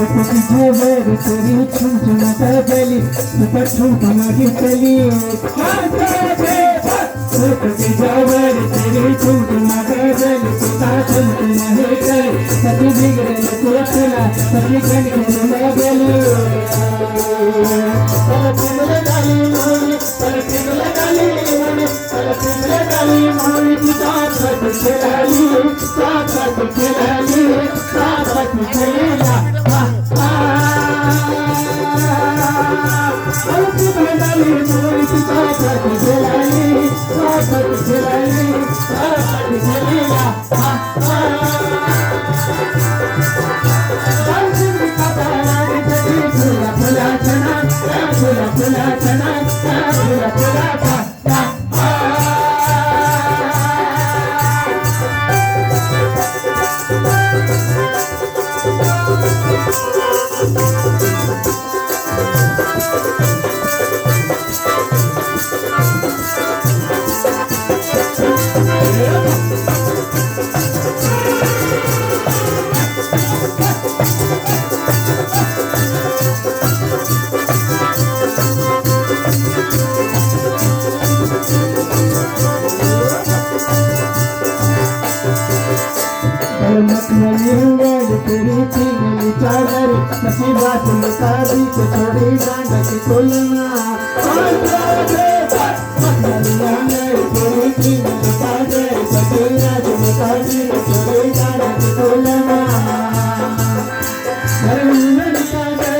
सखी जेवर तेरी छुमछुमाता गली ऊपर ठुमठुमाती चली सखी जेवर तेरी छुमछुमाता गली ऊपर ठुमठुमाती चली सखी बिगड़े कोठला सखी कनकने गली पलपिमले गाली मोरी पलपिमले गाली मोरी पलपिमले गाली मोरी साथ खेलाली साथ खेलाली साथ खेलेला पलपिमले गाली मोरी साथ खेलाली साथ खेलाली साथ खेलेला तेरी चिंगली चादर सखी बात मुताबी को छोड़ी डांड के कोलना तेरी चिंगली चादर सखी बात मुताबी को छोड़ी डांड के कोलना पिंगली चादर